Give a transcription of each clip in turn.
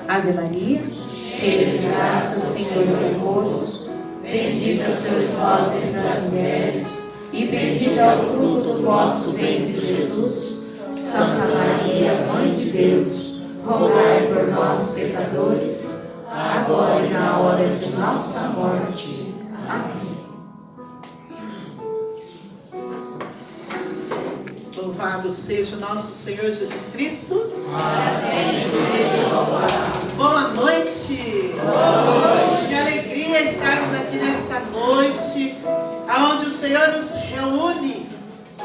Ave Maria, cheia de graça, o Senhor é convosco. Bendita sois vós entre as mulheres, e bendito é o fruto do vosso ventre, Jesus. Santa Maria, Mãe de Deus, rogai por nós, pecadores, agora e na hora de nossa morte. Amém. Louvado seja nosso Senhor Jesus Cristo. Amém. Boa noite. Boa noite. Que alegria estarmos aqui nesta noite, onde o Senhor nos reúne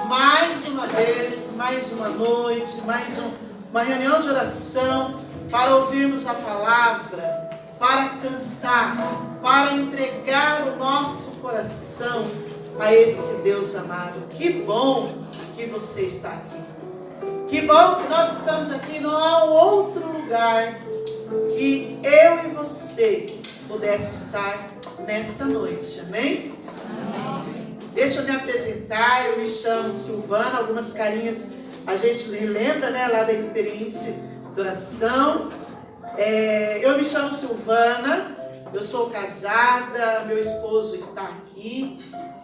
mais uma vez, mais uma noite, uma reunião de oração, para ouvirmos a palavra, para cantar, para entregar o nosso coração a esse Deus amado. Que bom que você está aqui. Que bom que nós estamos aqui. Não há outro lugar que eu e você pudesse estar nesta noite. Amém? Amém. Deixa eu me apresentar. Eu me chamo Silvana. Algumas carinhas a gente lembra, né, lá da experiência de oração. Eu me chamo Silvana. Eu sou casada. Meu esposo está aqui.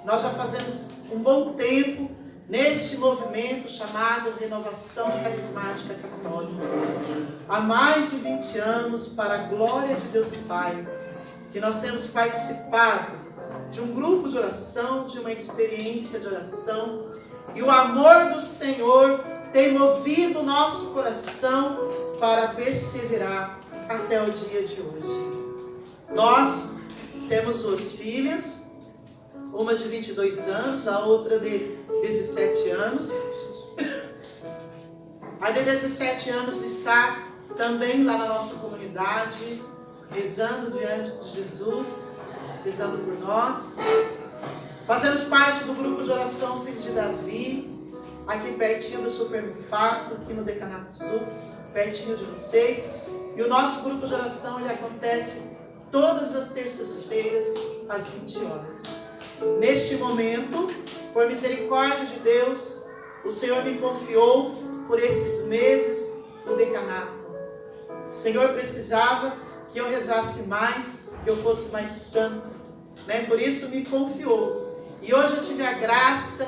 Nós já fazemos um bom tempo neste movimento chamado Renovação Carismática Católica. Há mais de 20 anos, para a glória de Deus Pai, que nós temos participado de um grupo de oração, de uma experiência de oração, e o amor do Senhor tem movido o nosso coração para perseverar até o dia de hoje. Nós temos 2 filhas, uma de 22 anos, a outra de 17 anos. A de 17 anos está também lá na nossa comunidade, rezando diante de Jesus, rezando por nós. Fazemos parte do grupo de oração Filho de Davi, aqui pertinho do Supermufato, aqui no Decanato Sul, pertinho de vocês. E o nosso grupo de oração ele acontece todas as terças-feiras, às 20 horas. Neste momento, por misericórdia de Deus, o Senhor me confiou por esses meses o decanato. O Senhor precisava que eu rezasse mais, que eu fosse mais santo, né? Por isso me confiou. E hoje eu tive a graça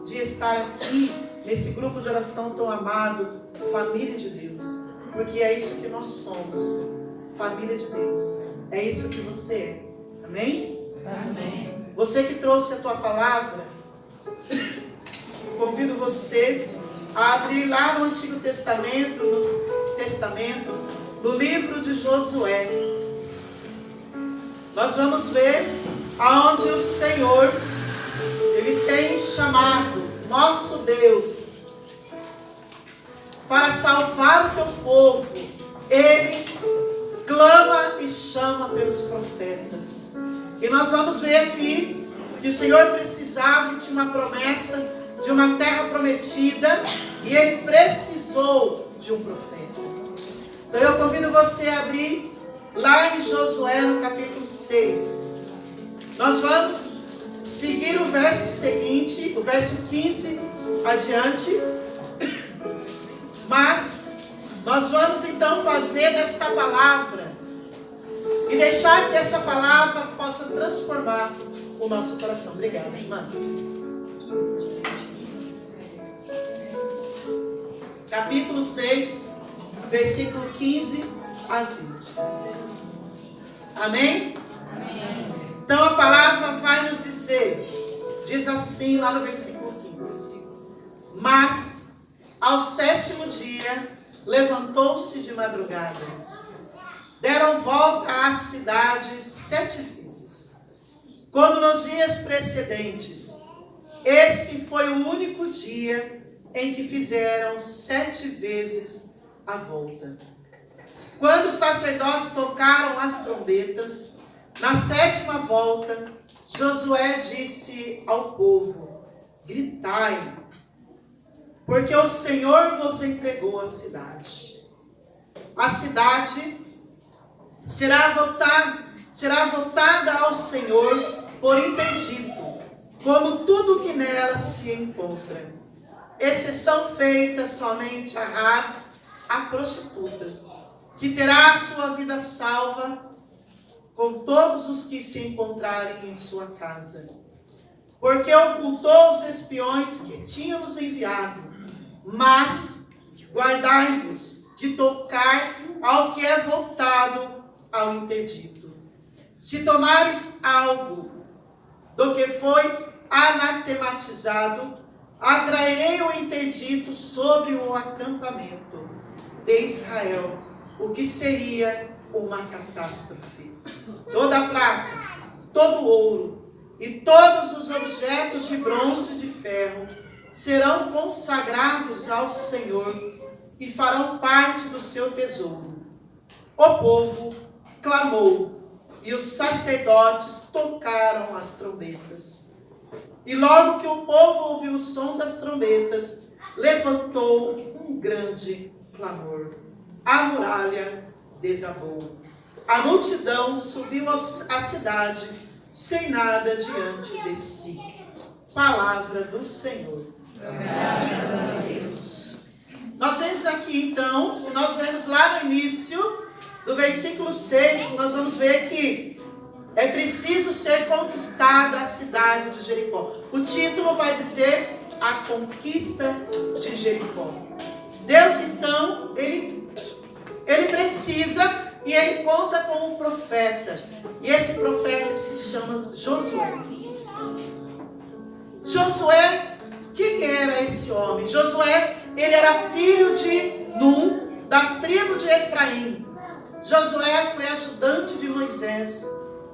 de estar aqui nesse grupo de oração tão amado, Família de Deus. Porque é isso que nós somos, Família de Deus. É isso que você é. Amém? Amém. Você que trouxe a tua palavra, convido você a abrir lá no Antigo Testamento, no livro de Josué. Nós vamos ver aonde o Senhor, Ele tem chamado nosso Deus para salvar o teu povo. Ele clama e chama pelos profetas. E nós vamos ver aqui que o Senhor precisava e tinha uma promessa de uma terra prometida e Ele precisou de um profeta. Então eu convido você a abrir lá em Josué no capítulo 6. Nós vamos seguir o verso seguinte, o verso 15 adiante. Mas nós vamos então fazer desta palavra e deixar que essa palavra possa transformar o nosso coração. Obrigada, irmã. Capítulo 6, versículo 15 a 20. Amém? Amém. Então a palavra vai nos dizer, diz assim lá no versículo 15. Mas, ao 7º dia, levantou-se de madrugada. Deram volta à cidade 7 vezes, como nos dias precedentes. Esse foi o único dia em que fizeram 7 vezes a volta. Quando os sacerdotes tocaram as trombetas, na 7ª volta, Josué disse ao povo: gritai, porque o Senhor vos entregou a cidade. A cidade será votada ao Senhor por interdito, como tudo que nela se encontra. Exceção feita somente a Raabe, a prostituta. que terá a sua vida salva com todos os que se encontrarem em sua casa. Porque ocultou os espiões que tínhamos enviado, mas guardai-vos de tocar ao que é voltado ao interdito. Se tomares algo do que foi anatematizado, atrairei o interdito sobre o acampamento de Israel, o que seria uma catástrofe. Toda a prata, todo o ouro e todos os objetos de bronze e de ferro serão consagrados ao Senhor e farão parte do seu tesouro. O povo clamou e os sacerdotes tocaram as trombetas. E logo que o povo ouviu o som das trombetas, levantou um grande clamor. A muralha desabou. A multidão subiu à cidade sem nada diante de si. Palavra do Senhor. Graças a Deus. Nós vemos aqui então, se nós vemos lá no início do versículo 6, nós vamos ver que é preciso ser conquistada a cidade de Jericó. O título vai dizer a conquista de Jericó. Deus então, ele precisa e ele conta com um profeta. E esse profeta se chama Josué. Josué, quem era esse homem? Josué, ele era filho de Num, da tribo de Efraim. Josué foi ajudante de Moisés,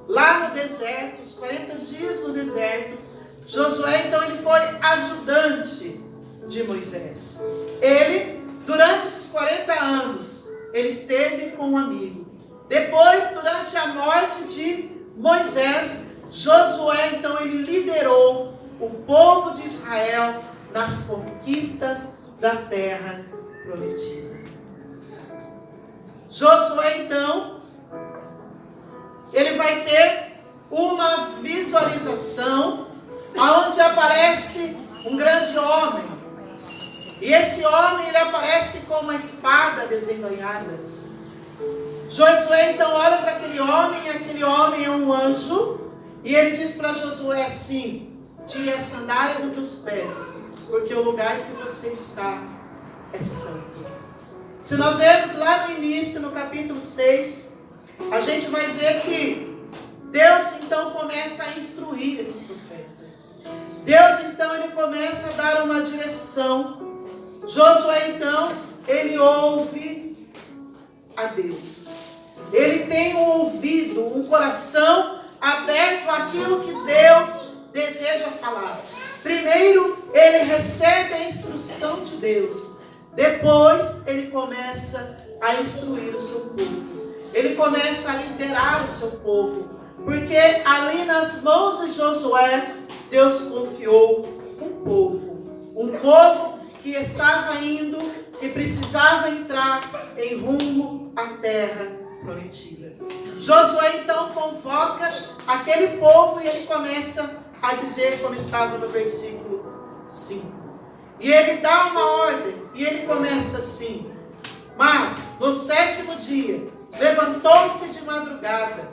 lá no deserto, os 40 dias no deserto. Josué, então, ele foi ajudante de Moisés. Ele, durante esses 40 anos, ele esteve com um amigo. Depois, durante a morte de Moisés, Josué, então, ele liderou o povo de Israel nas conquistas da terra prometida. Josué, então, ele vai ter uma visualização onde aparece um grande homem. E esse homem, ele aparece com uma espada desembainhada. Josué, então, olha para aquele homem, e aquele homem é um anjo, e ele diz para Josué assim: tire a sandália dos teus pés, porque o lugar que você está é santo. Se nós vemos lá no início, no capítulo 6, a gente vai ver que Deus então começa a instruir esse profeta. Deus então, ele começa a dar uma direção. Josué então, ele ouve a Deus. Ele tem um ouvido, um coração aberto àquilo que Deus deseja falar. Primeiro, ele recebe a instrução de Deus. Depois, ele começa a instruir o seu povo. Ele começa a liderar o seu povo. Porque ali nas mãos de Josué, Deus confiou um povo. Um povo que estava indo, que precisava entrar em rumo à terra prometida. Josué então convoca aquele povo e ele começa a dizer, como estava no versículo 5. E ele dá uma ordem, e ele começa assim: mas no 7º dia, levantou-se de madrugada,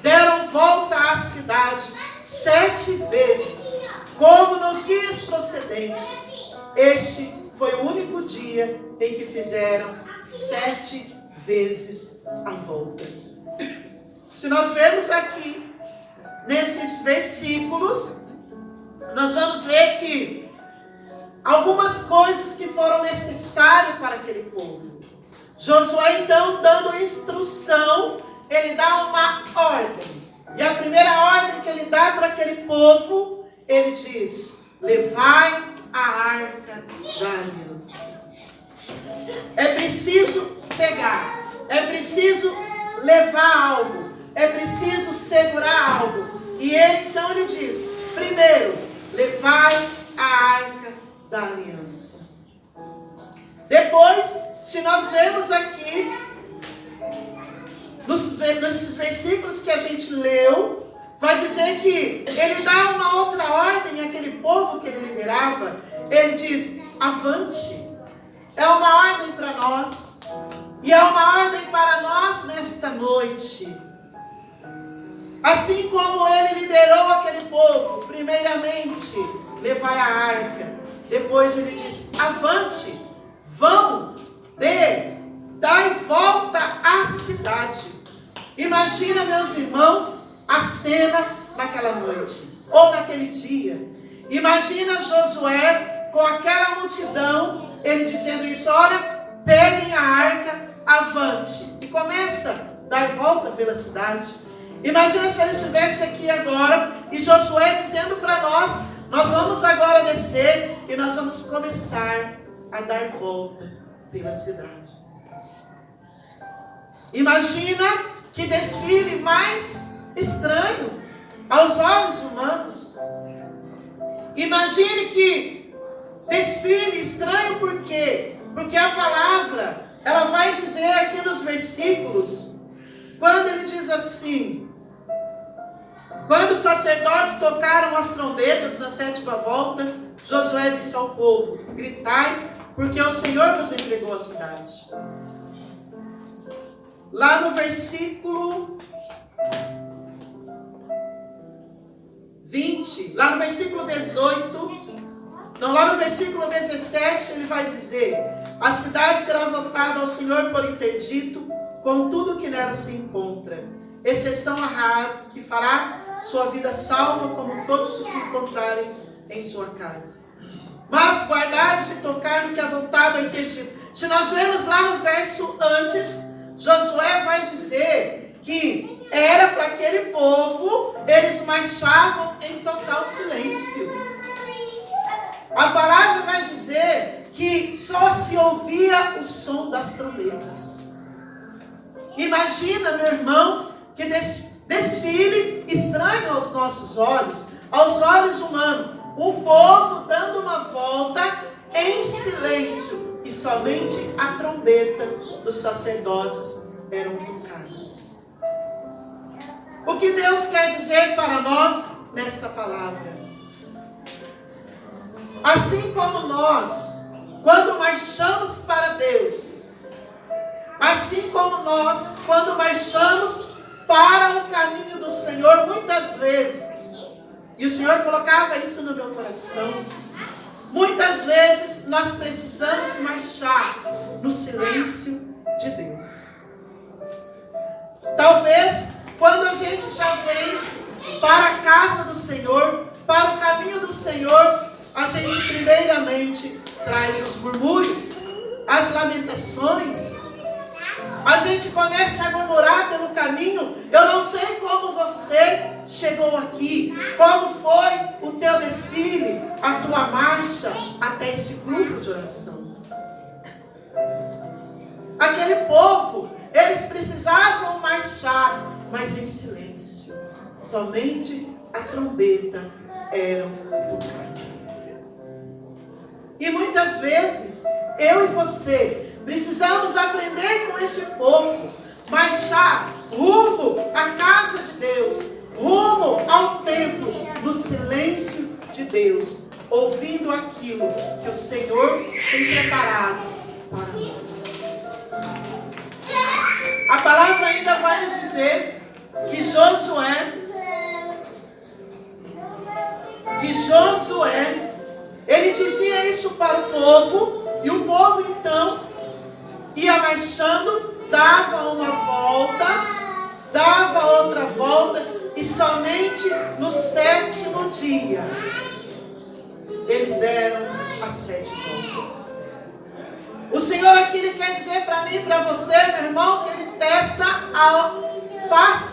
deram volta à cidade 7 vezes, como nos dias procedentes. Este foi o único dia em que fizeram 7 vezes a volta. Se nós vemos aqui, nesses versículos, nós vamos ver que algumas coisas que foram necessárias para aquele povo. Josué, então, dando instrução, ele dá uma ordem. E a primeira ordem que ele dá para aquele povo, ele diz: levai a arca da aliança. É preciso pegar, é preciso levar algo, é preciso segurar algo. E ele, então, ele diz: primeiro, levai a arca da aliança. Depois, se nós vemos aqui, nesses versículos que a gente leu, vai dizer que ele dá uma outra ordem àquele povo que ele liderava. Ele diz: avante. É uma ordem para nós. E há uma ordem para nós nesta noite. Assim como ele liderou aquele povo, primeiramente, levai a arca. Depois ele diz, avante, vão, dai volta à cidade. Imagina, meus irmãos, a cena naquela noite, ou naquele dia. Imagina Josué com aquela multidão, ele dizendo isso, olha, peguem a arca, avante. E começa a dar volta pela cidade. Imagina se ele estivesse aqui agora, e Josué dizendo para nós vamos agora descer, e nós vamos começar a dar volta pela cidade. Imagina que desfile mais estranho aos olhos humanos. Imagine que desfile estranho por quê? Porque a palavra, ela vai dizer aqui nos versículos, quando ele diz assim, quando os sacerdotes tocaram as trombetas na 7ª volta, Josué disse ao povo, gritai, porque o Senhor vos entregou a cidade. Lá no versículo 20, lá no versículo 18, lá no versículo 17, ele vai dizer, a cidade será votada ao Senhor por interdito, com tudo que nela se encontra, exceção a Raabe, que fará sua vida salva, como todos que se encontrarem em sua casa. Mas guardados de tocar no que é voltado ao interdito. Se nós vemos lá no verso antes, Josué vai dizer que era para aquele povo, eles marchavam em total silêncio. A palavra vai dizer que só se ouvia o som das trombetas. Imagina, meu irmão, que desfile estranho aos nossos olhos, aos olhos humanos, o povo dando uma volta em silêncio, e somente a trombeta dos sacerdotes eram tocadas. O que Deus quer dizer para nós nesta palavra? Assim como nós, quando marchamos para Deus, assim como nós, quando marchamos para o caminho do Senhor, muitas vezes, e o Senhor colocava isso no meu coração, muitas vezes nós precisamos marchar no silêncio de Deus. Talvez quando a gente já vem para a casa do Senhor, para o caminho do Senhor, a gente primeiramente traz os murmúrios, as lamentações. A gente começa a murmurar pelo caminho. Eu não sei como você chegou aqui, como foi o teu desfile, a tua marcha até esse grupo de oração. Aquele povo, eles precisavam marchar, mas em silêncio. Somente a trombeta era tocada. E muitas vezes, eu e você, precisamos aprender com este povo, marchar rumo à casa de Deus, rumo ao templo, no silêncio de Deus, ouvindo aquilo que o Senhor tem preparado para nós. A palavra ainda vai nos dizer que Josué, ele dizia isso para o povo, e o povo então ia marchando, dava uma volta, dava outra volta, e somente no 7º dia eles deram as 7 voltas. O Senhor aqui ele quer dizer para mim e para você, meu irmão, que ele testa a paciência